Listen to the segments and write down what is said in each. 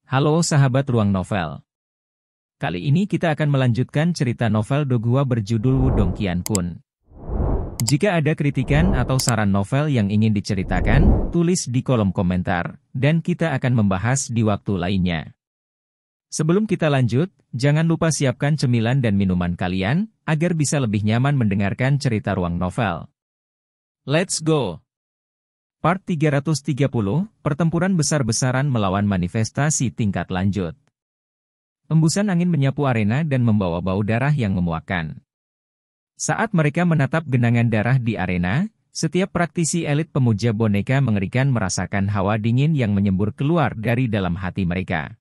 Halo sahabat Ruang Novel. Kali ini kita akan melanjutkan cerita novel Dogua berjudul Wudong Qiankun. Jika ada kritikan atau saran novel yang ingin diceritakan, tulis di kolom komentar, dan kita akan membahas di waktu lainnya. Sebelum kita lanjut, jangan lupa siapkan cemilan dan minuman kalian, agar bisa lebih nyaman mendengarkan cerita Ruang Novel. Let's go! Part 330, Pertempuran Besar-besaran melawan manifestasi tingkat lanjut. Embusan angin menyapu arena dan membawa bau darah yang memuakkan. Saat mereka menatap genangan darah di arena, setiap praktisi elit pemuja boneka mengerikan merasakan hawa dingin yang menyembur keluar dari dalam hati mereka.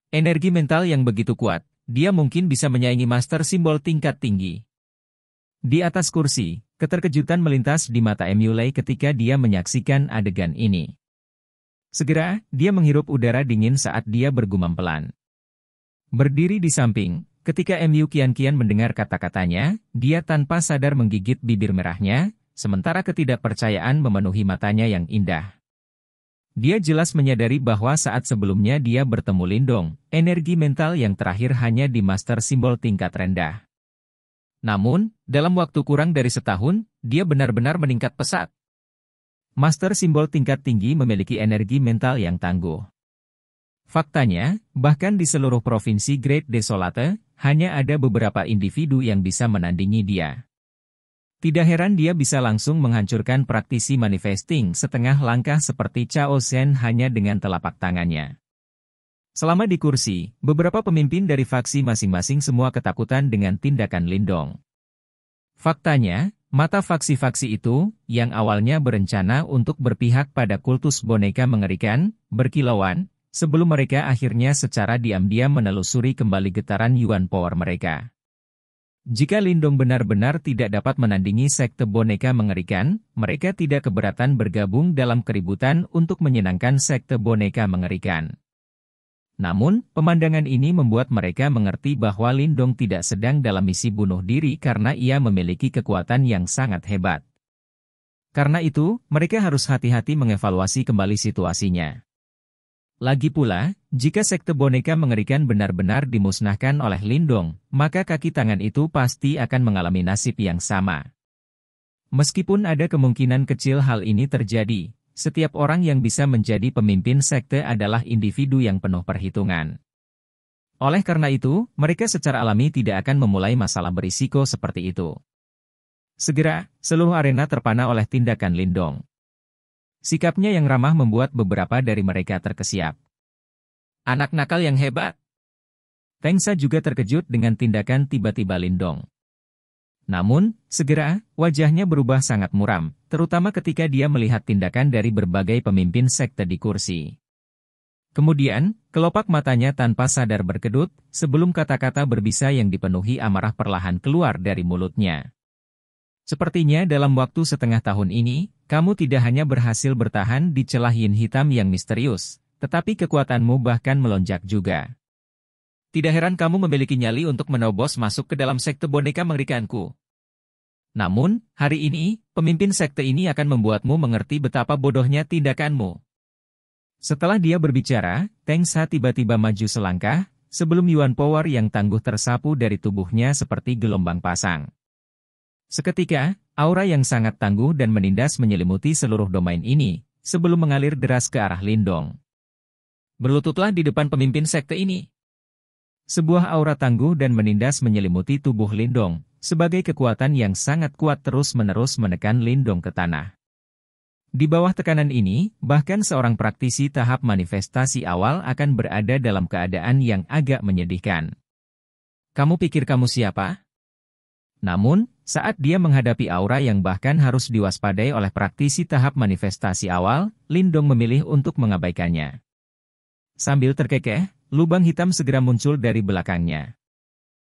Energi mental yang begitu kuat, dia mungkin bisa menyaingi master simbol tingkat tinggi. Di atas kursi, keterkejutan melintas di mata Muley ketika dia menyaksikan adegan ini. Segera, dia menghirup udara dingin saat dia bergumam pelan. Berdiri di samping, ketika Mu Qianqian mendengar kata-katanya, dia tanpa sadar menggigit bibir merahnya, sementara ketidakpercayaan memenuhi matanya yang indah. Dia jelas menyadari bahwa saat sebelumnya dia bertemu Lindong, energi mental yang terakhir hanya di master simbol tingkat rendah. Namun, dalam waktu kurang dari setahun, dia benar-benar meningkat pesat. Master simbol tingkat tinggi memiliki energi mental yang tangguh. Faktanya, bahkan di seluruh provinsi Great Desolate, hanya ada beberapa individu yang bisa menandingi dia. Tidak heran dia bisa langsung menghancurkan praktisi manifesting setengah langkah seperti Chao Shen hanya dengan telapak tangannya. Selama di kursi, beberapa pemimpin dari faksi masing-masing semua ketakutan dengan tindakan Lindong. Faktanya, mata faksi-faksi itu, yang awalnya berencana untuk berpihak pada kultus boneka mengerikan, berkilauan, sebelum mereka akhirnya secara diam-diam menelusuri kembali getaran Yuan Power mereka. Jika Lindong benar-benar tidak dapat menandingi sekte boneka mengerikan, mereka tidak keberatan bergabung dalam keributan untuk menyenangkan sekte boneka mengerikan. Namun, pemandangan ini membuat mereka mengerti bahwa Lindong tidak sedang dalam misi bunuh diri karena ia memiliki kekuatan yang sangat hebat. Karena itu, mereka harus hati-hati mengevaluasi kembali situasinya. Lagi pula, jika sekte boneka mengerikan benar-benar dimusnahkan oleh Lindong, maka kaki tangan itu pasti akan mengalami nasib yang sama. Meskipun ada kemungkinan kecil hal ini terjadi, setiap orang yang bisa menjadi pemimpin sekte adalah individu yang penuh perhitungan. Oleh karena itu, mereka secara alami tidak akan memulai masalah berisiko seperti itu. Segera, seluruh arena terpana oleh tindakan Lindong. Sikapnya yang ramah membuat beberapa dari mereka terkesiap. Anak nakal yang hebat. Teng Sa juga terkejut dengan tindakan tiba-tiba Lindong. Namun, segera, wajahnya berubah sangat muram, terutama ketika dia melihat tindakan dari berbagai pemimpin sekte di kursi. Kemudian, kelopak matanya tanpa sadar berkedut, sebelum kata-kata berbisa yang dipenuhi amarah perlahan keluar dari mulutnya. Sepertinya dalam waktu setengah tahun ini, kamu tidak hanya berhasil bertahan di celah yin hitam yang misterius, tetapi kekuatanmu bahkan melonjak juga. Tidak heran kamu memiliki nyali untuk menerobos masuk ke dalam sekte boneka mengerikanku. Namun, hari ini, pemimpin sekte ini akan membuatmu mengerti betapa bodohnya tindakanmu. Setelah dia berbicara, Teng Sa tiba-tiba maju selangkah, sebelum Yuan Power yang tangguh tersapu dari tubuhnya seperti gelombang pasang. Seketika, aura yang sangat tangguh dan menindas menyelimuti seluruh domain ini, sebelum mengalir deras ke arah Lindong. Berlututlah di depan pemimpin sekte ini. Sebuah aura tangguh dan menindas menyelimuti tubuh Lindong, sebagai kekuatan yang sangat kuat terus-menerus menekan Lindong ke tanah. Di bawah tekanan ini, bahkan seorang praktisi tahap manifestasi awal akan berada dalam keadaan yang agak menyedihkan. Kamu pikir kamu siapa? Namun, saat dia menghadapi aura yang bahkan harus diwaspadai oleh praktisi tahap manifestasi awal, Lindong memilih untuk mengabaikannya. Sambil terkekeh, lubang hitam segera muncul dari belakangnya.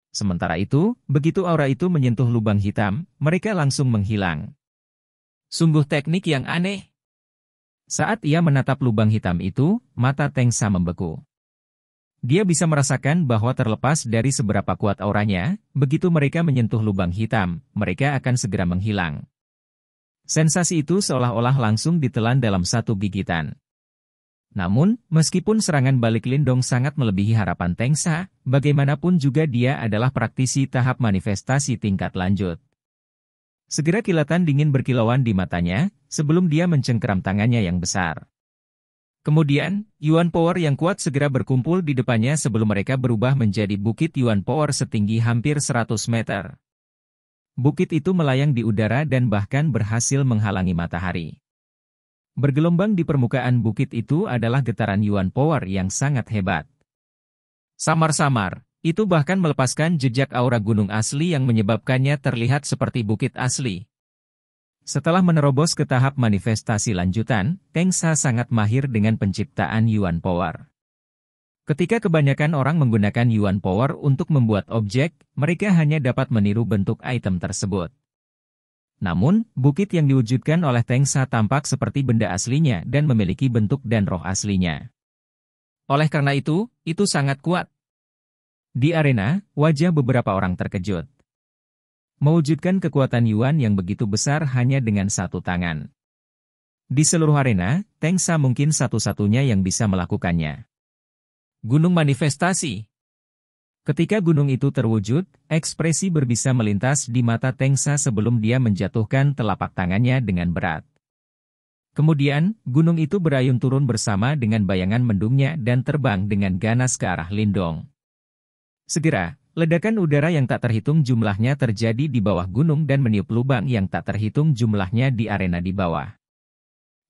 Sementara itu, begitu aura itu menyentuh lubang hitam, mereka langsung menghilang. Sungguh teknik yang aneh. Saat ia menatap lubang hitam itu, mata Teng Sa membeku. Dia bisa merasakan bahwa terlepas dari seberapa kuat auranya, begitu mereka menyentuh lubang hitam, mereka akan segera menghilang. Sensasi itu seolah-olah langsung ditelan dalam satu gigitan. Namun, meskipun serangan balik Lindong sangat melebihi harapan Tengsa, bagaimanapun juga dia adalah praktisi tahap manifestasi tingkat lanjut. Segera kilatan dingin berkilauan di matanya, sebelum dia mencengkeram tangannya yang besar. Kemudian, Yuan Power yang kuat segera berkumpul di depannya sebelum mereka berubah menjadi bukit Yuan Power setinggi hampir 100 meter. Bukit itu melayang di udara dan bahkan berhasil menghalangi matahari. Bergelombang di permukaan bukit itu adalah getaran Yuan Power yang sangat hebat. Samar-samar, itu bahkan melepaskan jejak aura gunung asli yang menyebabkannya terlihat seperti bukit asli. Setelah menerobos ke tahap manifestasi lanjutan, Tengsa sangat mahir dengan penciptaan Yuan Power. Ketika kebanyakan orang menggunakan Yuan Power untuk membuat objek, mereka hanya dapat meniru bentuk item tersebut. Namun, bukit yang diwujudkan oleh Tengsa tampak seperti benda aslinya dan memiliki bentuk dan roh aslinya. Oleh karena itu sangat kuat. Di arena, wajah beberapa orang terkejut. Mewujudkan kekuatan Yuan yang begitu besar hanya dengan satu tangan. Di seluruh arena, Tengsa mungkin satu-satunya yang bisa melakukannya. Gunung manifestasi. Ketika gunung itu terwujud, ekspresi berbisa melintas di mata Tengsa sebelum dia menjatuhkan telapak tangannya dengan berat. Kemudian, gunung itu berayun turun bersama dengan bayangan mendungnya dan terbang dengan ganas ke arah Lindong. Segera, ledakan udara yang tak terhitung jumlahnya terjadi di bawah gunung dan meniup lubang yang tak terhitung jumlahnya di arena di bawah.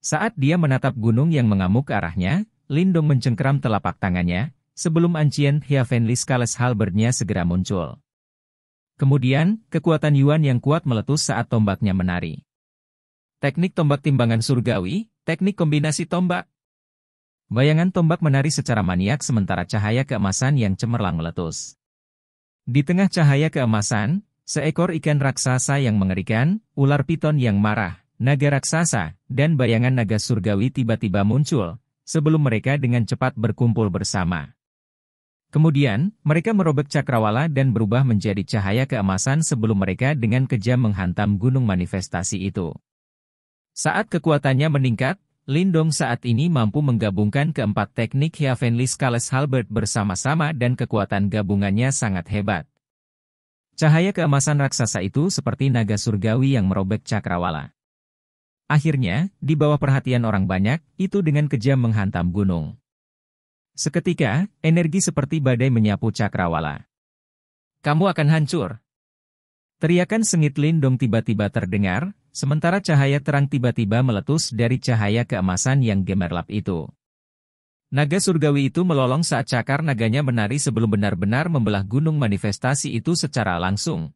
Saat dia menatap gunung yang mengamuk ke arahnya, Lindong mencengkeram telapak tangannya, sebelum Ancient Heavenly Scales Halberd-nya segera muncul. Kemudian, kekuatan Yuan yang kuat meletus saat tombaknya menari. Teknik tombak timbangan surgawi, teknik kombinasi tombak. Bayangan tombak menari secara maniak sementara cahaya keemasan yang cemerlang meletus. Di tengah cahaya keemasan, seekor ikan raksasa yang mengerikan, ular piton yang marah, naga raksasa, dan bayangan naga surgawi tiba-tiba muncul, sebelum mereka dengan cepat berkumpul bersama. Kemudian, mereka merobek cakrawala dan berubah menjadi cahaya keemasan sebelum mereka dengan kejam menghantam gunung manifestasi itu. Saat kekuatannya meningkat, Lindong saat ini mampu menggabungkan keempat teknik Heavenly Scales Halberd bersama-sama dan kekuatan gabungannya sangat hebat. Cahaya keemasan raksasa itu seperti naga surgawi yang merobek cakrawala. Akhirnya, di bawah perhatian orang banyak, itu dengan kejam menghantam gunung. Seketika, energi seperti badai menyapu cakrawala. Kamu akan hancur. Teriakan sengit Lindong tiba-tiba terdengar, sementara cahaya terang tiba-tiba meletus dari cahaya keemasan yang gemerlap itu. Naga surgawi itu melolong saat cakar naganya menari sebelum benar-benar membelah gunung manifestasi itu secara langsung.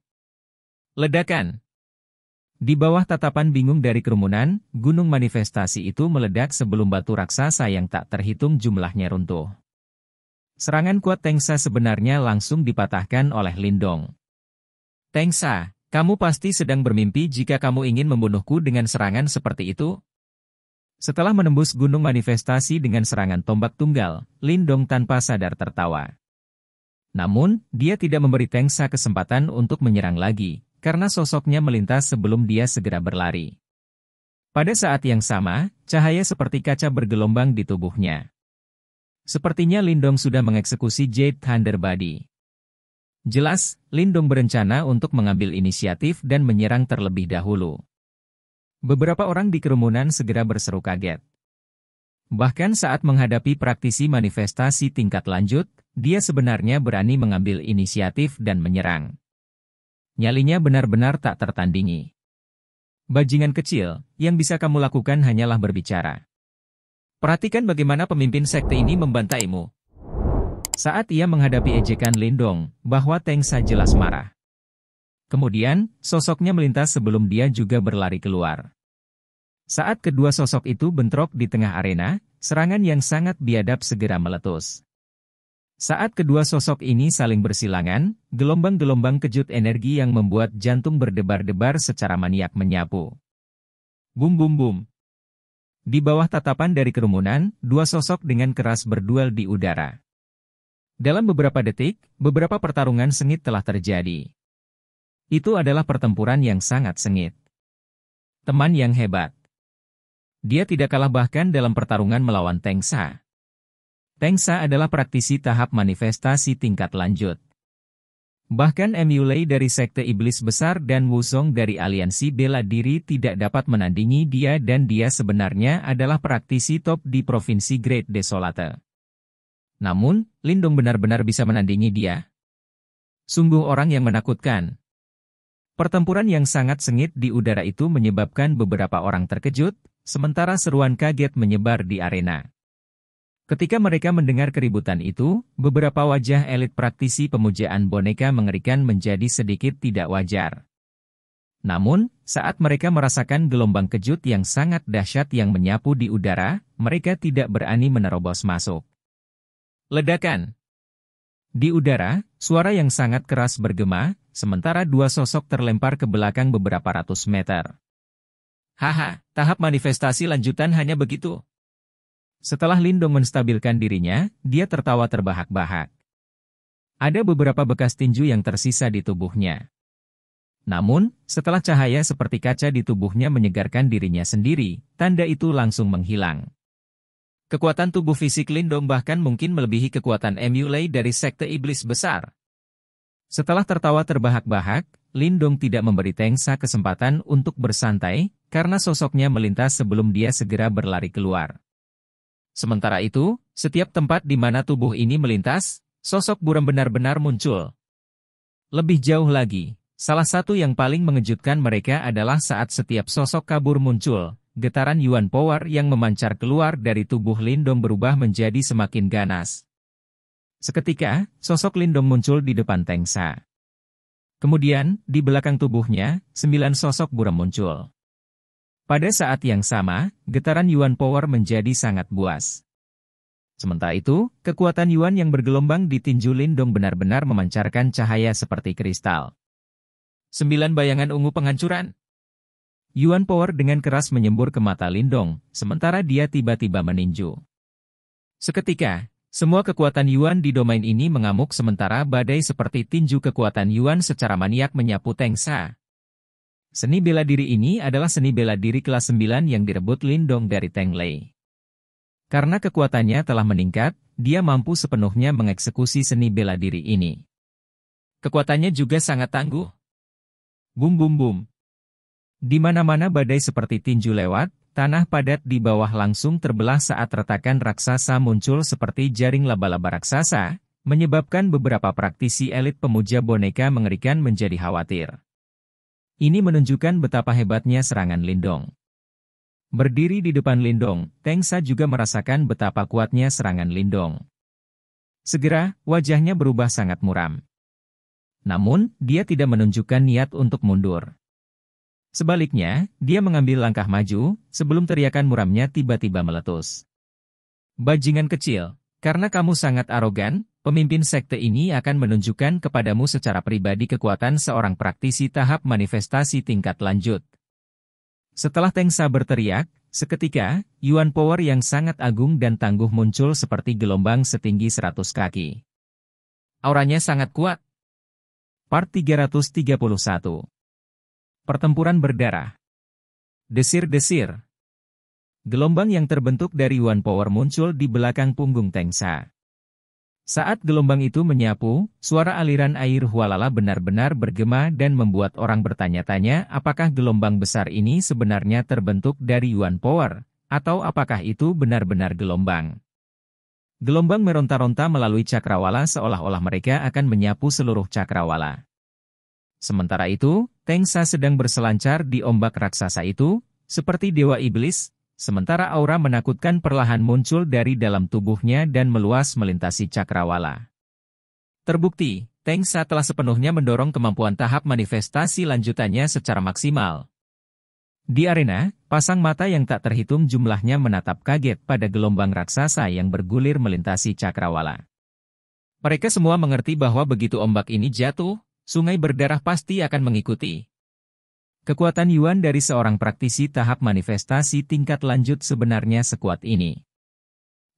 Ledakan. Di bawah tatapan bingung dari kerumunan, gunung manifestasi itu meledak sebelum batu raksasa yang tak terhitung jumlahnya runtuh. Serangan kuat Tengsa sebenarnya langsung dipatahkan oleh Lindong. Tengsa, kamu pasti sedang bermimpi jika kamu ingin membunuhku dengan serangan seperti itu? Setelah menembus gunung manifestasi dengan serangan tombak tunggal, Lindong tanpa sadar tertawa. Namun, dia tidak memberi Tengsa kesempatan untuk menyerang lagi, karena sosoknya melintas sebelum dia segera berlari. Pada saat yang sama, cahaya seperti kaca bergelombang di tubuhnya. Sepertinya Lindong sudah mengeksekusi Jade Thunder Body. Jelas, Lindong berencana untuk mengambil inisiatif dan menyerang terlebih dahulu. Beberapa orang di kerumunan segera berseru kaget. Bahkan saat menghadapi praktisi manifestasi tingkat lanjut, dia sebenarnya berani mengambil inisiatif dan menyerang. Nyalinya benar-benar tak tertandingi. Bajingan kecil, yang bisa kamu lakukan hanyalah berbicara. Perhatikan bagaimana pemimpin sekte ini membantaimu. Saat ia menghadapi ejekan Lindong, bahwa Tengsa jelas marah. Kemudian, sosoknya melintas sebelum dia juga berlari keluar. Saat kedua sosok itu bentrok di tengah arena, serangan yang sangat biadab segera meletus. Saat kedua sosok ini saling bersilangan, gelombang-gelombang kejut energi yang membuat jantung berdebar-debar secara maniak menyapu. Bum bum bum. Di bawah tatapan dari kerumunan, dua sosok dengan keras berduel di udara. Dalam beberapa detik, beberapa pertarungan sengit telah terjadi. Itu adalah pertempuran yang sangat sengit. Teman yang hebat. Dia tidak kalah bahkan dalam pertarungan melawan Tengsa. Tengsa adalah praktisi tahap manifestasi tingkat lanjut. Bahkan Emulei dari Sekte Iblis Besar dan Wusong dari Aliansi Bela Diri tidak dapat menandingi dia dan dia sebenarnya adalah praktisi top di Provinsi Great Desolate. Namun, Lindong benar-benar bisa menandingi dia. Sungguh orang yang menakutkan. Pertempuran yang sangat sengit di udara itu menyebabkan beberapa orang terkejut, sementara seruan kaget menyebar di arena. Ketika mereka mendengar keributan itu, beberapa wajah elit praktisi pemujaan boneka mengerikan menjadi sedikit tidak wajar. Namun, saat mereka merasakan gelombang kejut yang sangat dahsyat yang menyapu di udara, mereka tidak berani menerobos masuk. Ledakan. Di udara, suara yang sangat keras bergema, sementara dua sosok terlempar ke belakang beberapa ratus meter. Haha, tahap manifestasi lanjutan hanya begitu. Setelah Lindong menstabilkan dirinya, dia tertawa terbahak-bahak. Ada beberapa bekas tinju yang tersisa di tubuhnya. Namun, setelah cahaya seperti kaca di tubuhnya menyegarkan dirinya sendiri, tanda itu langsung menghilang. Kekuatan tubuh fisik Lindong bahkan mungkin melebihi kekuatan Emulei dari Sekte Iblis Besar. Setelah tertawa terbahak-bahak, Lindong tidak memberi Tengsa kesempatan untuk bersantai, karena sosoknya melintas sebelum dia segera berlari keluar. Sementara itu, setiap tempat di mana tubuh ini melintas, sosok buram benar-benar muncul. Lebih jauh lagi, salah satu yang paling mengejutkan mereka adalah saat setiap sosok kabur muncul, getaran Yuan Power yang memancar keluar dari tubuh Lindong berubah menjadi semakin ganas. Seketika, sosok Lindong muncul di depan Tengsa. Kemudian, di belakang tubuhnya, 9 sosok buram muncul. Pada saat yang sama, getaran Yuan Power menjadi sangat buas. Sementara itu, kekuatan Yuan yang bergelombang di tinju Lindong benar-benar memancarkan cahaya seperti kristal. 9 bayangan ungu penghancuran. Yuan Power dengan keras menyembur ke mata Lindong, sementara dia tiba-tiba meninju. Seketika, semua kekuatan Yuan di domain ini mengamuk sementara badai seperti tinju kekuatan Yuan secara maniak menyapu Tengsa. Seni bela diri ini adalah seni bela diri kelas 9 yang direbut Lindong dari Teng Lei. Karena kekuatannya telah meningkat, dia mampu sepenuhnya mengeksekusi seni bela diri ini. Kekuatannya juga sangat tangguh. Bum bum bum. Di mana-mana badai seperti tinju lewat, tanah padat di bawah langsung terbelah saat retakan raksasa muncul seperti jaring laba-laba raksasa, menyebabkan beberapa praktisi elit pemuja boneka mengerikan menjadi khawatir. Ini menunjukkan betapa hebatnya serangan Lindong. Berdiri di depan Lindong, Tengsa juga merasakan betapa kuatnya serangan Lindong. Segera, wajahnya berubah sangat muram. Namun, dia tidak menunjukkan niat untuk mundur. Sebaliknya, dia mengambil langkah maju, sebelum teriakan muramnya tiba-tiba meletus. Bajingan kecil, karena kamu sangat arogan, pemimpin sekte ini akan menunjukkan kepadamu secara pribadi kekuatan seorang praktisi tahap manifestasi tingkat lanjut. Setelah Tengsa berteriak, seketika, Yuan Power yang sangat agung dan tangguh muncul seperti gelombang setinggi 100 kaki. Auranya sangat kuat. Part 331. Pertempuran berdarah. Desir-desir. Gelombang yang terbentuk dari Yuan Power muncul di belakang punggung Tengsa. Saat gelombang itu menyapu, suara aliran air Hualala benar-benar bergema dan membuat orang bertanya-tanya apakah gelombang besar ini sebenarnya terbentuk dari Yuan Power, atau apakah itu benar-benar gelombang. Gelombang meronta-ronta melalui cakrawala seolah-olah mereka akan menyapu seluruh cakrawala. Sementara itu, Tengsa sedang berselancar di ombak raksasa itu, seperti dewa iblis, sementara aura menakutkan perlahan muncul dari dalam tubuhnya dan meluas melintasi cakrawala. Terbukti, Tengsa telah sepenuhnya mendorong kemampuan tahap manifestasi lanjutannya secara maksimal. Di arena, pasang mata yang tak terhitung jumlahnya menatap kaget pada gelombang raksasa yang bergulir melintasi cakrawala. Mereka semua mengerti bahwa begitu ombak ini jatuh, sungai berdarah pasti akan mengikuti. Kekuatan Yuan dari seorang praktisi tahap manifestasi tingkat lanjut sebenarnya sekuat ini.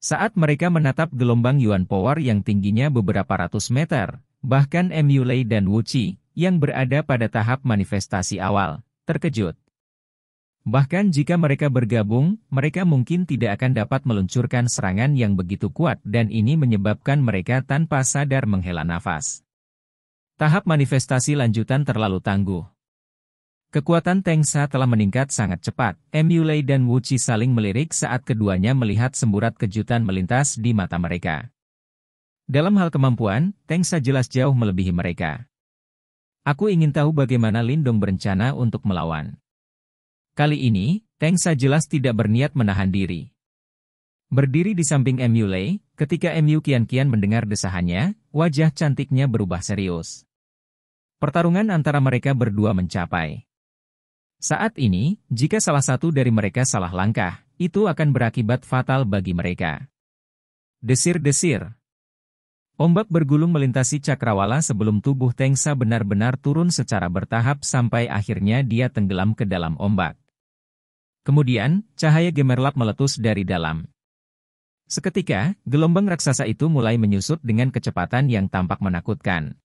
Saat mereka menatap gelombang Yuan Power yang tingginya beberapa ratus meter, bahkan Emulei dan Wuci, yang berada pada tahap manifestasi awal, terkejut. Bahkan jika mereka bergabung, mereka mungkin tidak akan dapat meluncurkan serangan yang begitu kuat dan ini menyebabkan mereka tanpa sadar menghela nafas. Tahap manifestasi lanjutan terlalu tangguh. Kekuatan Tengsa telah meningkat sangat cepat. Muley dan Wuchi saling melirik saat keduanya melihat semburat kejutan melintas di mata mereka. Dalam hal kemampuan, Tengsa jelas jauh melebihi mereka. Aku ingin tahu bagaimana Lindong berencana untuk melawan. Kali ini, Tengsa jelas tidak berniat menahan diri. Berdiri di samping Muley, ketika Mu kian-kian mendengar desahannya, wajah cantiknya berubah serius. Pertarungan antara mereka berdua mencapai. Saat ini, jika salah satu dari mereka salah langkah, itu akan berakibat fatal bagi mereka. Desir-desir. Ombak bergulung melintasi cakrawala sebelum tubuh Tengsa benar-benar turun secara bertahap sampai akhirnya dia tenggelam ke dalam ombak. Kemudian, cahaya gemerlap meletus dari dalam. Seketika, gelombang raksasa itu mulai menyusut dengan kecepatan yang tampak menakutkan.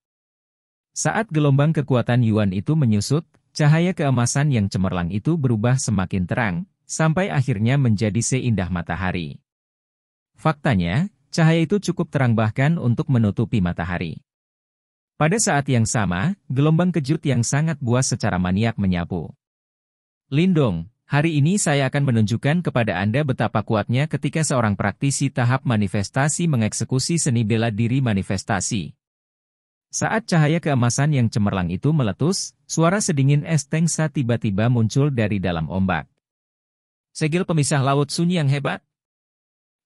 Saat gelombang kekuatan Yuan itu menyusut, cahaya keemasan yang cemerlang itu berubah semakin terang, sampai akhirnya menjadi seindah matahari. Faktanya, cahaya itu cukup terang bahkan untuk menutupi matahari. Pada saat yang sama, gelombang kejut yang sangat buas secara maniak menyapu. Lindong, hari ini saya akan menunjukkan kepada Anda betapa kuatnya ketika seorang praktisi tahap manifestasi mengeksekusi seni bela diri manifestasi. Saat cahaya keemasan yang cemerlang itu meletus, suara sedingin es Tengsa tiba-tiba muncul dari dalam ombak. Segel pemisah laut sunyi yang hebat.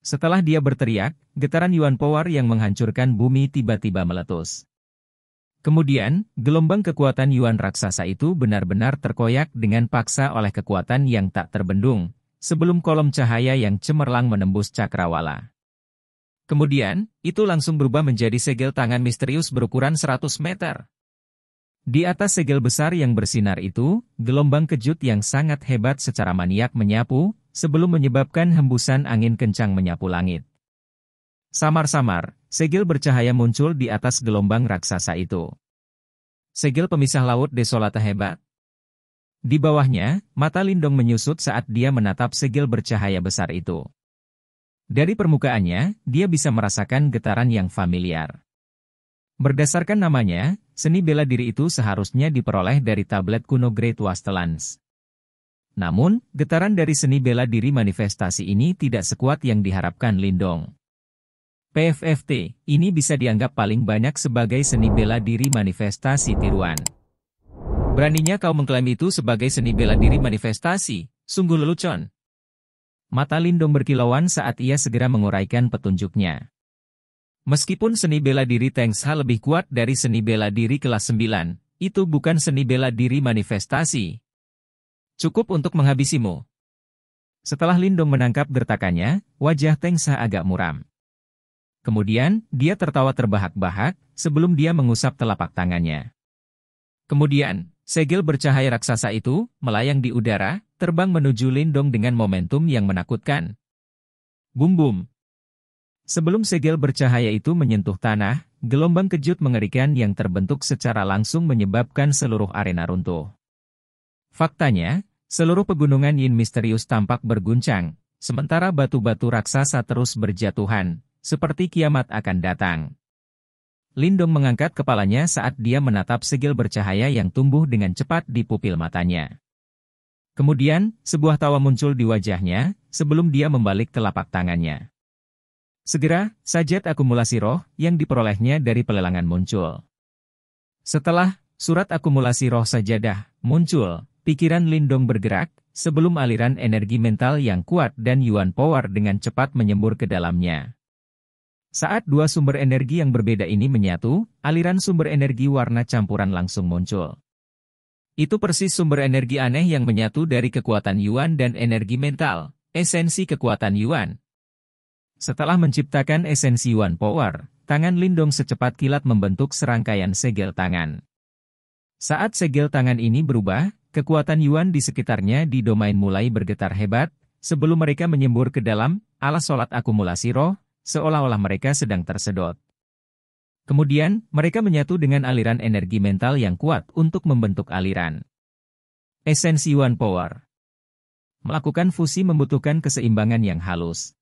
Setelah dia berteriak, getaran Yuan Power yang menghancurkan bumi tiba-tiba meletus. Kemudian, gelombang kekuatan Yuan raksasa itu benar-benar terkoyak dengan paksa oleh kekuatan yang tak terbendung, sebelum kolom cahaya yang cemerlang menembus cakrawala. Kemudian, itu langsung berubah menjadi segel tangan misterius berukuran 100 meter. Di atas segel besar yang bersinar itu, gelombang kejut yang sangat hebat secara maniak menyapu, sebelum menyebabkan hembusan angin kencang menyapu langit. Samar-samar, segel bercahaya muncul di atas gelombang raksasa itu. Segel pemisah laut desolata hebat. Di bawahnya, mata Lindong menyusut saat dia menatap segel bercahaya besar itu. Dari permukaannya, dia bisa merasakan getaran yang familiar. Berdasarkan namanya, seni bela diri itu seharusnya diperoleh dari tablet kuno Great Wastelands. Namun, getaran dari seni bela diri manifestasi ini tidak sekuat yang diharapkan Lindong. PFFT, ini bisa dianggap paling banyak sebagai seni bela diri manifestasi tiruan. Beraninya kau mengklaim itu sebagai seni bela diri manifestasi, sungguh lelucon. Mata Lindong berkilauan saat ia segera menguraikan petunjuknya. Meskipun seni bela diri Tengsa lebih kuat dari seni bela diri kelas 9, itu bukan seni bela diri manifestasi. Cukup untuk menghabisimu. Setelah Lindong menangkap gertakannya, wajah Tengsa agak muram. Kemudian, dia tertawa terbahak-bahak, sebelum dia mengusap telapak tangannya. Kemudian, segel bercahaya raksasa itu, melayang di udara, terbang menuju Lindong dengan momentum yang menakutkan. Bum-bum. Sebelum segel bercahaya itu menyentuh tanah, gelombang kejut mengerikan yang terbentuk secara langsung menyebabkan seluruh arena runtuh. Faktanya, seluruh pegunungan Yin misterius tampak berguncang, sementara batu-batu raksasa terus berjatuhan, seperti kiamat akan datang. Lindong mengangkat kepalanya saat dia menatap segel bercahaya yang tumbuh dengan cepat di pupil matanya. Kemudian, sebuah tawa muncul di wajahnya, sebelum dia membalik telapak tangannya. Segera, sajat akumulasi roh yang diperolehnya dari pelelangan muncul. Setelah surat akumulasi roh sajadah muncul, pikiran Lindong bergerak, sebelum aliran energi mental yang kuat dan Yuan Power dengan cepat menyembur ke dalamnya. Saat dua sumber energi yang berbeda ini menyatu, aliran sumber energi warna campuran langsung muncul. Itu persis sumber energi aneh yang menyatu dari kekuatan Yuan dan energi mental, esensi kekuatan Yuan. Setelah menciptakan esensi Yuan Power, tangan Lindong secepat kilat membentuk serangkaian segel tangan. Saat segel tangan ini berubah, kekuatan Yuan di sekitarnya di domain mulai bergetar hebat, sebelum mereka menyembur ke dalam alas sholat akumulasi roh, seolah-olah mereka sedang tersedot. Kemudian, mereka menyatu dengan aliran energi mental yang kuat untuk membentuk aliran esensi Yuan Power. Melakukan fusi membutuhkan keseimbangan yang halus.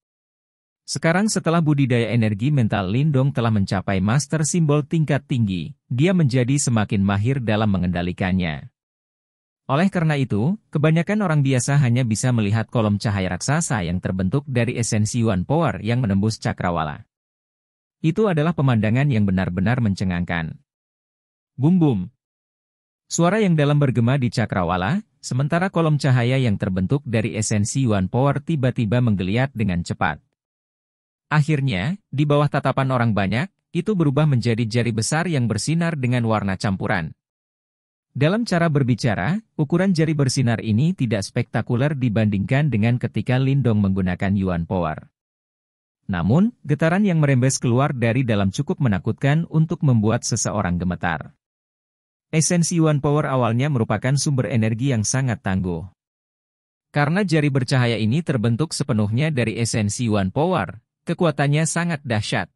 Sekarang setelah budidaya energi mental Lindong telah mencapai master simbol tingkat tinggi, dia menjadi semakin mahir dalam mengendalikannya. Oleh karena itu, kebanyakan orang biasa hanya bisa melihat kolom cahaya raksasa yang terbentuk dari esensi Yuan Power yang menembus cakrawala. Itu adalah pemandangan yang benar-benar mencengangkan. Bum bum. Suara yang dalam bergema di cakrawala, sementara kolom cahaya yang terbentuk dari esensi Yuan Power tiba-tiba menggeliat dengan cepat. Akhirnya, di bawah tatapan orang banyak, itu berubah menjadi jari besar yang bersinar dengan warna campuran. Dalam cara berbicara, ukuran jari bersinar ini tidak spektakuler dibandingkan dengan ketika Lindong menggunakan Yuan Power. Namun, getaran yang merembes keluar dari dalam cukup menakutkan untuk membuat seseorang gemetar. Esensi Yuan Power awalnya merupakan sumber energi yang sangat tangguh. Karena jari bercahaya ini terbentuk sepenuhnya dari esensi Yuan Power, kekuatannya sangat dahsyat.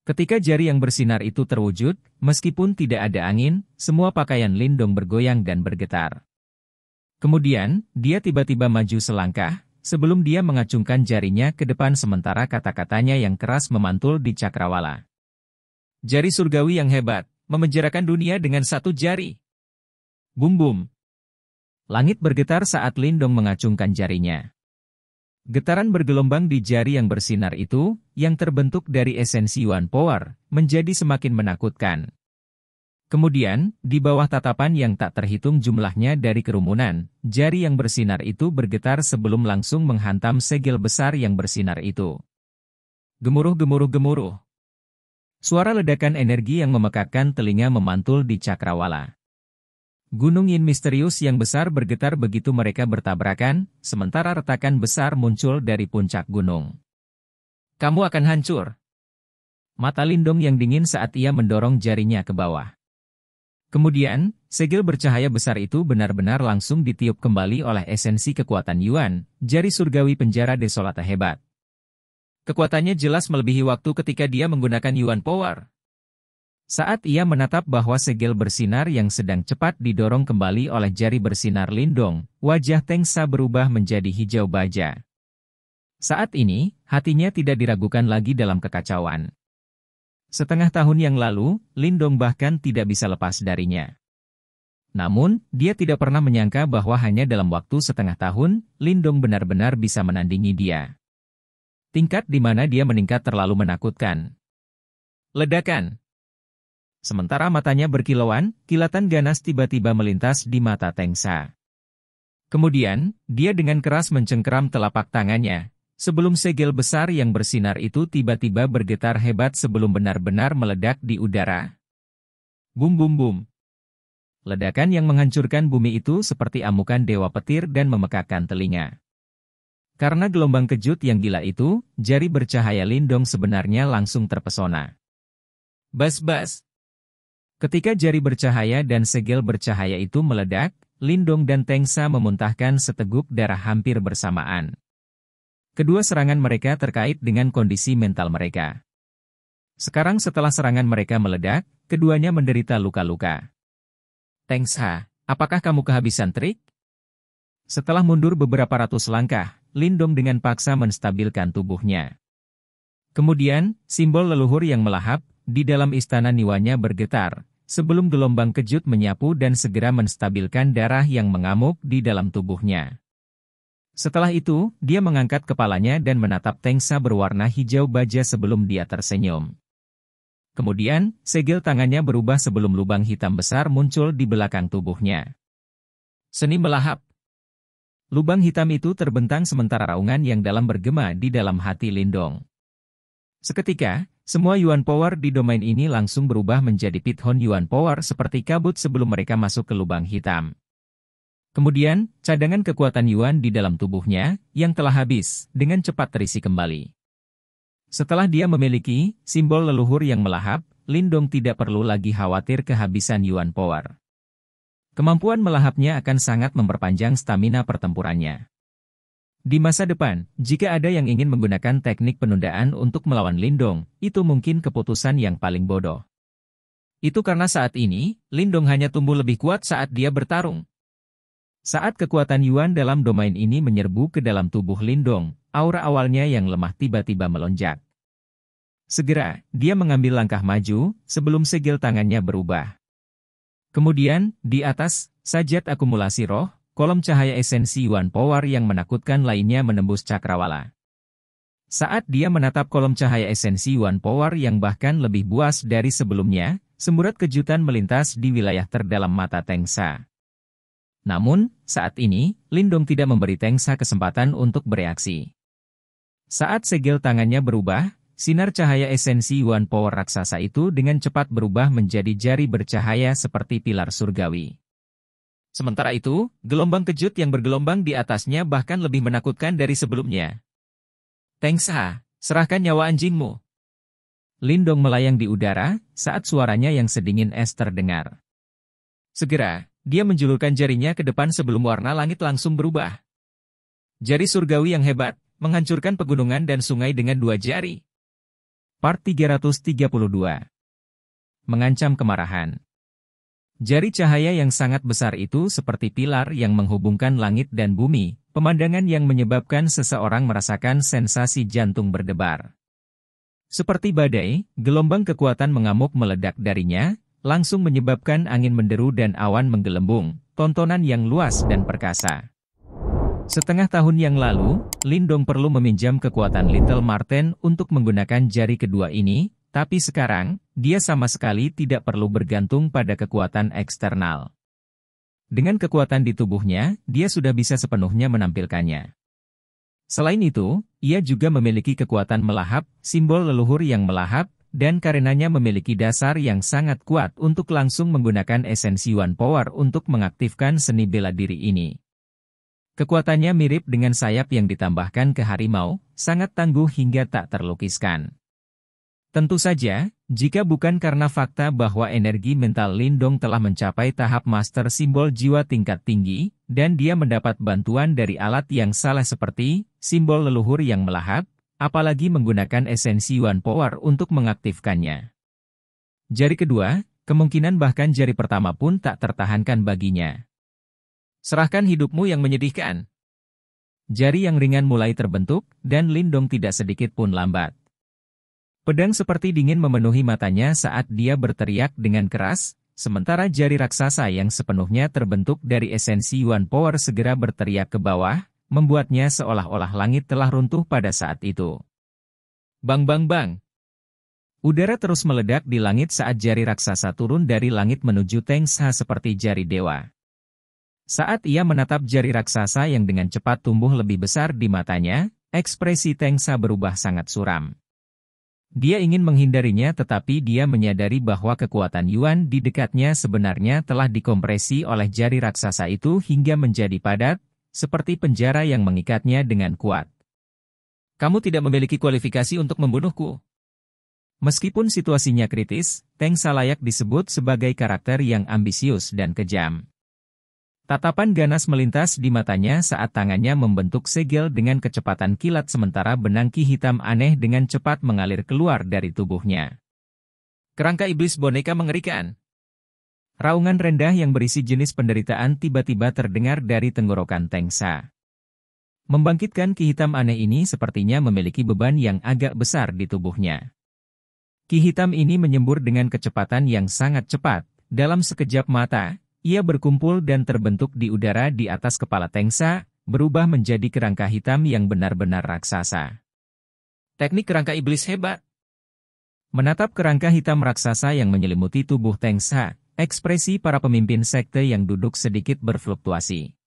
Ketika jari yang bersinar itu terwujud, meskipun tidak ada angin, semua pakaian Lindong bergoyang dan bergetar. Kemudian, dia tiba-tiba maju selangkah, sebelum dia mengacungkan jarinya ke depan sementara kata-katanya yang keras memantul di cakrawala. Jari surgawi yang hebat, memenjarakan dunia dengan satu jari. Bum bum. Langit bergetar saat Lindong mengacungkan jarinya. Getaran bergelombang di jari yang bersinar itu, yang terbentuk dari esensi Yuan Power, menjadi semakin menakutkan. Kemudian, di bawah tatapan yang tak terhitung jumlahnya dari kerumunan, jari yang bersinar itu bergetar sebelum langsung menghantam segel besar yang bersinar itu. Gemuruh gemuruh gemuruh. Suara ledakan energi yang memekakkan telinga memantul di cakrawala. Gunung Yin misterius yang besar bergetar begitu mereka bertabrakan, sementara retakan besar muncul dari puncak gunung. Kamu akan hancur. Mata Lindong yang dingin saat ia mendorong jarinya ke bawah. Kemudian, segel bercahaya besar itu benar-benar langsung ditiup kembali oleh esensi kekuatan Yuan, jari surgawi penjara desolata hebat. Kekuatannya jelas melebihi waktu ketika dia menggunakan Yuan Power. Saat ia menatap bahwa segel bersinar yang sedang cepat didorong kembali oleh jari bersinar Lindong, wajah Teng Sa berubah menjadi hijau baja. Saat ini, hatinya tidak diragukan lagi dalam kekacauan. Setengah tahun yang lalu, Lindong bahkan tidak bisa lepas darinya. Namun, dia tidak pernah menyangka bahwa hanya dalam waktu setengah tahun, Lindong benar-benar bisa menandingi dia. Tingkat di mana dia meningkat terlalu menakutkan. Ledakan. Sementara matanya berkilauan, kilatan ganas tiba-tiba melintas di mata Teng Sa. Kemudian, dia dengan keras mencengkeram telapak tangannya, sebelum segel besar yang bersinar itu tiba-tiba bergetar hebat sebelum benar-benar meledak di udara. Bum bum bum. Ledakan yang menghancurkan bumi itu seperti amukan dewa petir dan memekakkan telinga. Karena gelombang kejut yang gila itu, jari bercahaya Lindong sebenarnya langsung terpesona. Bas-bas. Ketika jari bercahaya dan segel bercahaya itu meledak, Lindong dan Teng Sa memuntahkan seteguk darah hampir bersamaan. Kedua serangan mereka terkait dengan kondisi mental mereka. Sekarang setelah serangan mereka meledak, keduanya menderita luka-luka. Teng Sa, apakah kamu kehabisan trik? Setelah mundur beberapa ratus langkah, Lindong dengan paksa menstabilkan tubuhnya. Kemudian, simbol leluhur yang melahap di dalam istana Niwanya bergetar, sebelum gelombang kejut menyapu dan segera menstabilkan darah yang mengamuk di dalam tubuhnya. Setelah itu, dia mengangkat kepalanya dan menatap Teng Sa berwarna hijau baja sebelum dia tersenyum. Kemudian, segel tangannya berubah sebelum lubang hitam besar muncul di belakang tubuhnya. Seni melahap. Lubang hitam itu terbentang sementara raungan yang dalam bergema di dalam hati Lindong. Seketika, semua Yuan Power di domain ini langsung berubah menjadi Pithon Yuan Power seperti kabut sebelum mereka masuk ke lubang hitam. Kemudian, cadangan kekuatan Yuan di dalam tubuhnya, yang telah habis, dengan cepat terisi kembali. Setelah dia memiliki simbol leluhur yang melahap, Lindong tidak perlu lagi khawatir kehabisan Yuan Power. Kemampuan melahapnya akan sangat memperpanjang stamina pertempurannya. Di masa depan, jika ada yang ingin menggunakan teknik penundaan untuk melawan Lindong, itu mungkin keputusan yang paling bodoh. Itu karena saat ini, Lindong hanya tumbuh lebih kuat saat dia bertarung. Saat kekuatan Yuan dalam domain ini menyerbu ke dalam tubuh Lindong, aura awalnya yang lemah tiba-tiba melonjak. Segera, dia mengambil langkah maju, sebelum segel tangannya berubah. Kemudian, di atas, sajat akumulasi roh, kolom cahaya esensi Yuan Power yang menakutkan lainnya menembus cakrawala. Saat dia menatap kolom cahaya esensi Yuan Power yang bahkan lebih buas dari sebelumnya, semburat kejutan melintas di wilayah terdalam mata Teng Sa. Namun, saat ini, Lindong tidak memberi Teng Sa kesempatan untuk bereaksi. Saat segel tangannya berubah, sinar cahaya esensi Yuan Power raksasa itu dengan cepat berubah menjadi jari bercahaya seperti pilar surgawi. Sementara itu, gelombang kejut yang bergelombang di atasnya bahkan lebih menakutkan dari sebelumnya. Teng Sa, serahkan nyawa anjingmu. Lindong melayang di udara, saat suaranya yang sedingin es terdengar. Segera, dia menjulurkan jarinya ke depan sebelum warna langit langsung berubah. Jari surgawi yang hebat, menghancurkan pegunungan dan sungai dengan 2 jari. Part 332. Mengancam kemarahan. Jari cahaya yang sangat besar itu seperti pilar yang menghubungkan langit dan bumi, pemandangan yang menyebabkan seseorang merasakan sensasi jantung berdebar. Seperti badai, gelombang kekuatan mengamuk meledak darinya, langsung menyebabkan angin menderu dan awan menggelembung, tontonan yang luas dan perkasa. Setengah tahun yang lalu, Lindong perlu meminjam kekuatan Little Marten untuk menggunakan jari kedua ini, tapi sekarang, dia sama sekali tidak perlu bergantung pada kekuatan eksternal. Dengan kekuatan di tubuhnya, dia sudah bisa sepenuhnya menampilkannya. Selain itu, ia juga memiliki kekuatan melahap, simbol leluhur yang melahap, dan karenanya memiliki dasar yang sangat kuat untuk langsung menggunakan esensi Yuan Power untuk mengaktifkan seni bela diri ini. Kekuatannya mirip dengan sayap yang ditambahkan ke harimau, sangat tangguh hingga tak terlukiskan. Tentu saja, jika bukan karena fakta bahwa energi mental Lindong telah mencapai tahap master simbol jiwa tingkat tinggi, dan dia mendapat bantuan dari alat yang salah seperti simbol leluhur yang melahap, apalagi menggunakan esensi Yuan Power untuk mengaktifkannya. Jari kedua, kemungkinan bahkan jari pertama pun tak tertahankan baginya. Serahkan hidupmu yang menyedihkan. Jari yang ringan mulai terbentuk, dan Lindong tidak sedikit pun lambat. Pedang seperti dingin memenuhi matanya saat dia berteriak dengan keras, sementara jari raksasa yang sepenuhnya terbentuk dari esensi Yuan Power segera berteriak ke bawah, membuatnya seolah-olah langit telah runtuh pada saat itu. Bang bang bang. Udara terus meledak di langit saat jari raksasa turun dari langit menuju Teng Sa seperti jari dewa. Saat ia menatap jari raksasa yang dengan cepat tumbuh lebih besar di matanya, ekspresi Teng Sa berubah sangat suram. Dia ingin menghindarinya tetapi dia menyadari bahwa kekuatan Yuan di dekatnya sebenarnya telah dikompresi oleh jari raksasa itu hingga menjadi padat, seperti penjara yang mengikatnya dengan kuat. Kamu tidak memiliki kualifikasi untuk membunuhku. Meskipun situasinya kritis, Teng Sa layak disebut sebagai karakter yang ambisius dan kejam. Tatapan ganas melintas di matanya saat tangannya membentuk segel dengan kecepatan kilat sementara benang ki hitam aneh dengan cepat mengalir keluar dari tubuhnya. Kerangka iblis boneka mengerikan. Raungan rendah yang berisi jenis penderitaan tiba-tiba terdengar dari tenggorokan Teng Sa. Membangkitkan ki hitam aneh ini sepertinya memiliki beban yang agak besar di tubuhnya. Ki hitam ini menyembur dengan kecepatan yang sangat cepat, dalam sekejap mata, ia berkumpul dan terbentuk di udara di atas kepala Teng Sa, berubah menjadi kerangka hitam yang benar-benar raksasa. Teknik kerangka iblis hebat. Menatap kerangka hitam raksasa yang menyelimuti tubuh Teng Sa, ekspresi para pemimpin sekte yang duduk sedikit berfluktuasi.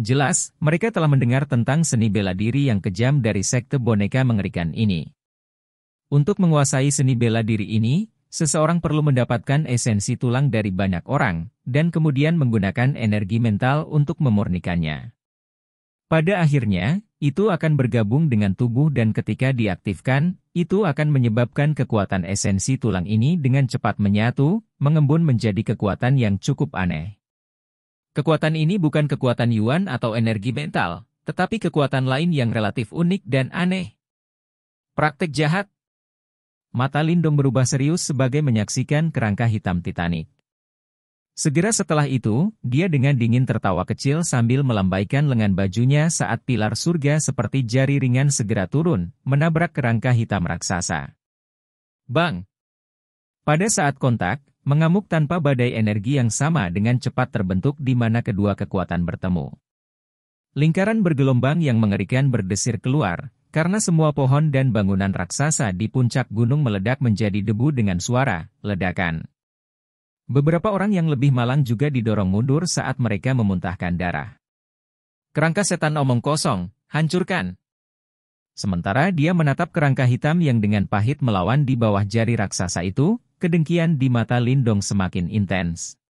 Jelas, mereka telah mendengar tentang seni bela diri yang kejam dari sekte boneka mengerikan ini. Untuk menguasai seni bela diri ini, seseorang perlu mendapatkan esensi tulang dari banyak orang, dan kemudian menggunakan energi mental untuk memurnikannya. Pada akhirnya, itu akan bergabung dengan tubuh dan ketika diaktifkan, itu akan menyebabkan kekuatan esensi tulang ini dengan cepat menyatu, mengembun menjadi kekuatan yang cukup aneh. Kekuatan ini bukan kekuatan Yuan atau energi mental, tetapi kekuatan lain yang relatif unik dan aneh. Praktek jahat. Mata Lindong berubah serius sebagai menyaksikan kerangka hitam Titanic. Segera setelah itu, dia dengan dingin tertawa kecil sambil melambaikan lengan bajunya saat pilar surga seperti jari ringan segera turun, menabrak kerangka hitam raksasa. Bang! Pada saat kontak, mengamuk tanpa badai energi yang sama dengan cepat terbentuk di mana kedua kekuatan bertemu. Lingkaran bergelombang yang mengerikan berdesir keluar, karena semua pohon dan bangunan raksasa di puncak gunung meledak menjadi debu dengan suara ledakan. Beberapa orang yang lebih malang juga didorong mundur saat mereka memuntahkan darah. Kerangka setan omong kosong, hancurkan! Sementara dia menatap kerangka hitam yang dengan pahit melawan di bawah jari raksasa itu, kedengkian di mata Lindong semakin intens.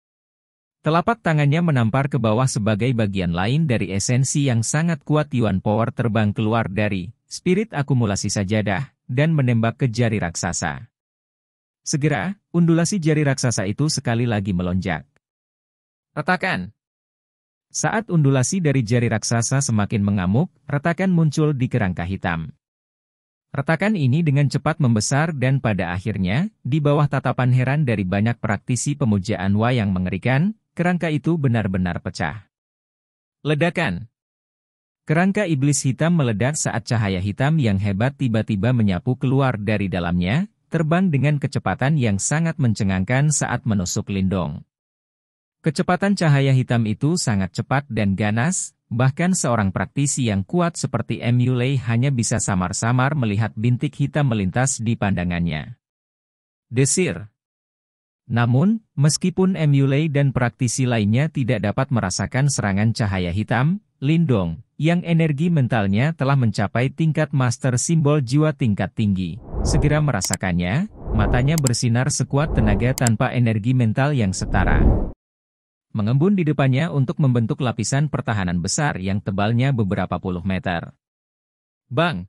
Telapak tangannya menampar ke bawah sebagai bagian lain dari esensi yang sangat kuat Yuan Power terbang keluar dari spirit akumulasi sajadah, dan menembak ke jari raksasa. Segera, undulasi jari raksasa itu sekali lagi melonjak. Retakan! Saat undulasi dari jari raksasa semakin mengamuk, retakan muncul di kerangka hitam. Retakan ini dengan cepat membesar dan pada akhirnya, di bawah tatapan heran dari banyak praktisi pemujaan Wa yang mengerikan, kerangka itu benar-benar pecah. Ledakan! Kerangka iblis hitam meledak saat cahaya hitam yang hebat tiba-tiba menyapu keluar dari dalamnya, terbang dengan kecepatan yang sangat mencengangkan saat menusuk Lindong. Kecepatan cahaya hitam itu sangat cepat dan ganas, bahkan seorang praktisi yang kuat seperti Mu Lei hanya bisa samar-samar melihat bintik hitam melintas di pandangannya. Desir. Namun, meskipun Mu Lei dan praktisi lainnya tidak dapat merasakan serangan cahaya hitam, Lindong, yang energi mentalnya telah mencapai tingkat master simbol jiwa tingkat tinggi, segera merasakannya, matanya bersinar sekuat tenaga tanpa energi mental yang setara. Mengembun di depannya untuk membentuk lapisan pertahanan besar yang tebalnya beberapa puluh meter. Bang!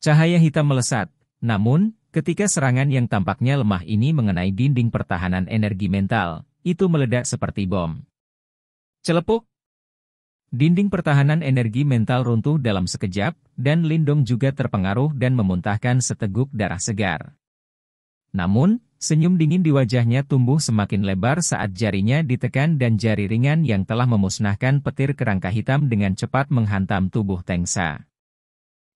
Cahaya hitam melesat, namun, ketika serangan yang tampaknya lemah ini mengenai dinding pertahanan energi mental, itu meledak seperti bom. Celepuk! Dinding pertahanan energi mental runtuh dalam sekejap, dan Lindong juga terpengaruh dan memuntahkan seteguk darah segar. Namun, senyum dingin di wajahnya tumbuh semakin lebar saat jarinya ditekan dan jari ringan yang telah memusnahkan petir kerangka hitam dengan cepat menghantam tubuh Tengsa.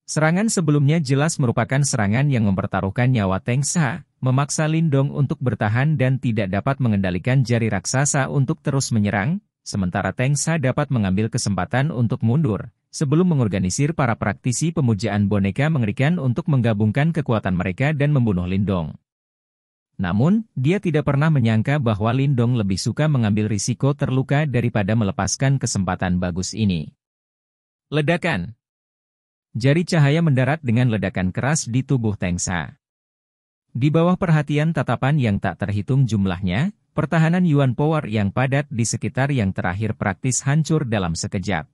Serangan sebelumnya jelas merupakan serangan yang mempertaruhkan nyawa Tengsa, memaksa Lindong untuk bertahan dan tidak dapat mengendalikan jari raksasa untuk terus menyerang, sementara Tengsa dapat mengambil kesempatan untuk mundur, sebelum mengorganisir para praktisi pemujaan boneka mengerikan untuk menggabungkan kekuatan mereka dan membunuh Lindong. Namun, dia tidak pernah menyangka bahwa Lindong lebih suka mengambil risiko terluka daripada melepaskan kesempatan bagus ini. Ledakan! Jari cahaya mendarat dengan ledakan keras di tubuh Tengsa. Di bawah perhatian tatapan yang tak terhitung jumlahnya, pertahanan Yuan Power yang padat di sekitar yang terakhir praktis hancur dalam sekejap.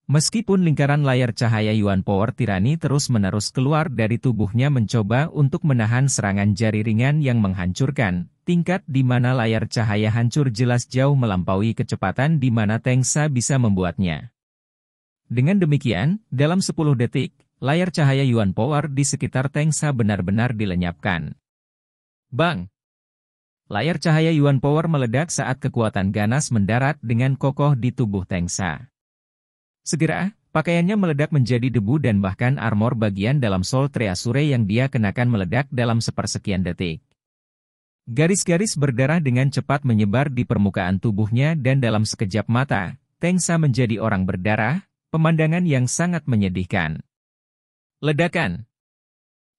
Meskipun lingkaran layar cahaya Yuan Power tirani terus-menerus keluar dari tubuhnya mencoba untuk menahan serangan jari ringan yang menghancurkan, tingkat di mana layar cahaya hancur jelas jauh melampaui kecepatan di mana Tengsa bisa membuatnya. Dengan demikian, dalam 10 detik, layar cahaya Yuan Power di sekitar Tengsa benar-benar dilenyapkan. Bang! Layar cahaya Yuan Power meledak saat kekuatan ganas mendarat dengan kokoh di tubuh Tengsa. Segera, pakaiannya meledak menjadi debu dan bahkan armor bagian dalam Soul Treasure yang dia kenakan meledak dalam sepersekian detik. Garis-garis berdarah dengan cepat menyebar di permukaan tubuhnya dan dalam sekejap mata, Tengsa menjadi orang berdarah, pemandangan yang sangat menyedihkan. Ledakan!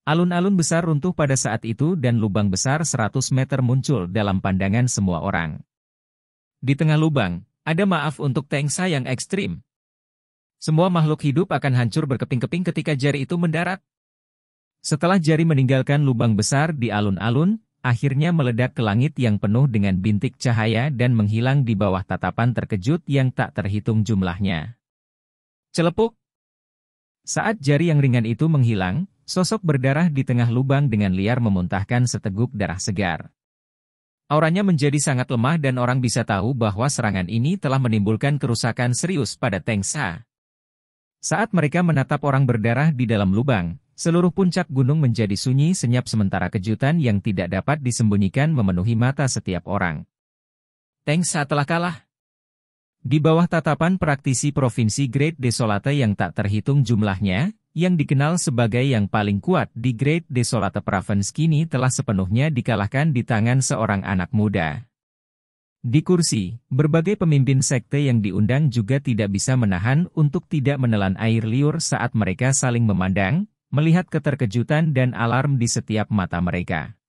Alun-alun besar runtuh pada saat itu dan lubang besar 100 meter muncul dalam pandangan semua orang. Di tengah lubang, ada maaf untuk Tengsa yang ekstrim. Semua makhluk hidup akan hancur berkeping-keping ketika jari itu mendarat. Setelah jari meninggalkan lubang besar di alun-alun, akhirnya meledak ke langit yang penuh dengan bintik cahaya dan menghilang di bawah tatapan terkejut yang tak terhitung jumlahnya. Celepuk! Saat jari yang ringan itu menghilang, sosok berdarah di tengah lubang dengan liar memuntahkan seteguk darah segar. Auranya menjadi sangat lemah dan orang bisa tahu bahwa serangan ini telah menimbulkan kerusakan serius pada Tengsa. Saat mereka menatap orang berdarah di dalam lubang, seluruh puncak gunung menjadi sunyi senyap sementara kejutan yang tidak dapat disembunyikan memenuhi mata setiap orang. Tanks telah kalah. Di bawah tatapan praktisi Provinsi Great Desolate yang tak terhitung jumlahnya, yang dikenal sebagai yang paling kuat di Great Desolate Province kini telah sepenuhnya dikalahkan di tangan seorang anak muda. Di kursi, berbagai pemimpin sekte yang diundang juga tidak bisa menahan untuk tidak menelan air liur saat mereka saling memandang, melihat keterkejutan dan alarm di setiap mata mereka.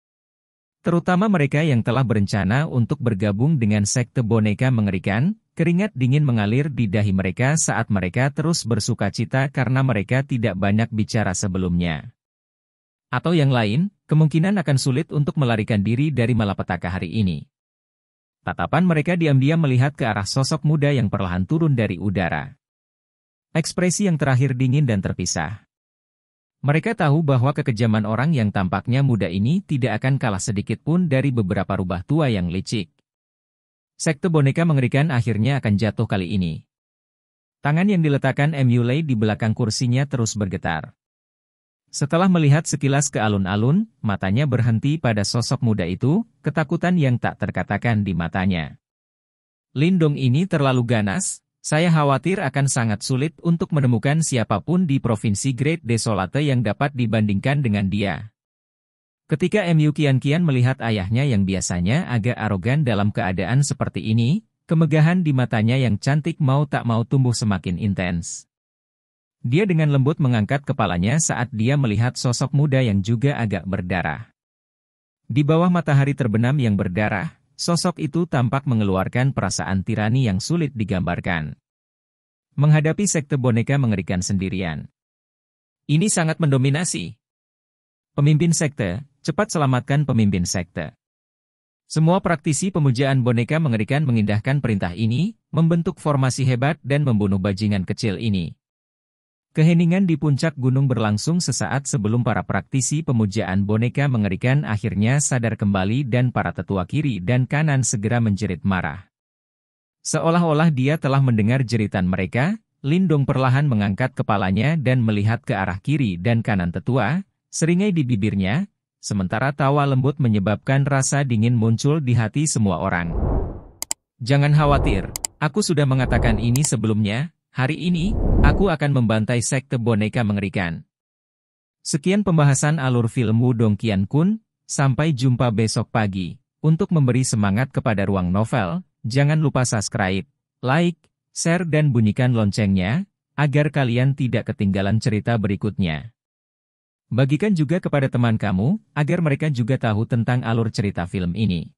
Terutama mereka yang telah berencana untuk bergabung dengan sekte boneka mengerikan, keringat dingin mengalir di dahi mereka saat mereka terus bersukacita karena mereka tidak banyak bicara sebelumnya. Atau yang lain, kemungkinan akan sulit untuk melarikan diri dari malapetaka hari ini. Tatapan mereka diam-diam melihat ke arah sosok muda yang perlahan turun dari udara. Ekspresi yang terakhir dingin dan terpisah. Mereka tahu bahwa kekejaman orang yang tampaknya muda ini tidak akan kalah sedikit pun dari beberapa rubah tua yang licik. Sekte boneka mengerikan akhirnya akan jatuh kali ini. Tangan yang diletakkan Muley di belakang kursinya terus bergetar. Setelah melihat sekilas ke alun-alun, matanya berhenti pada sosok muda itu, ketakutan yang tak terkatakan di matanya. Lindong ini terlalu ganas. Saya khawatir akan sangat sulit untuk menemukan siapapun di Provinsi Great Desolate yang dapat dibandingkan dengan dia. Ketika Mu kian-kian melihat ayahnya yang biasanya agak arogan dalam keadaan seperti ini, kemegahan di matanya yang cantik mau tak mau tumbuh semakin intens. Dia dengan lembut mengangkat kepalanya saat dia melihat sosok muda yang juga agak berdarah. Di bawah matahari terbenam yang berdarah, sosok itu tampak mengeluarkan perasaan tirani yang sulit digambarkan. Menghadapi sekte boneka mengerikan sendirian. Ini sangat mendominasi. Pemimpin sekte, cepat selamatkan pemimpin sekte. Semua praktisi pemujaan boneka mengerikan mengindahkan perintah ini, membentuk formasi hebat dan membunuh bajingan kecil ini. Keheningan di puncak gunung berlangsung sesaat sebelum para praktisi pemujaan boneka mengerikan akhirnya sadar kembali dan para tetua kiri dan kanan segera menjerit marah. Seolah-olah dia telah mendengar jeritan mereka, Lindong perlahan mengangkat kepalanya dan melihat ke arah kiri dan kanan tetua, seringai di bibirnya, sementara tawa lembut menyebabkan rasa dingin muncul di hati semua orang. Jangan khawatir, aku sudah mengatakan ini sebelumnya. Hari ini, aku akan membantai sekte boneka mengerikan. Sekian pembahasan alur film Wudong Qiankun, sampai jumpa besok pagi. Untuk memberi semangat kepada Ruang Novel, jangan lupa subscribe, like, share dan bunyikan loncengnya, agar kalian tidak ketinggalan cerita berikutnya. Bagikan juga kepada teman kamu, agar mereka juga tahu tentang alur cerita film ini.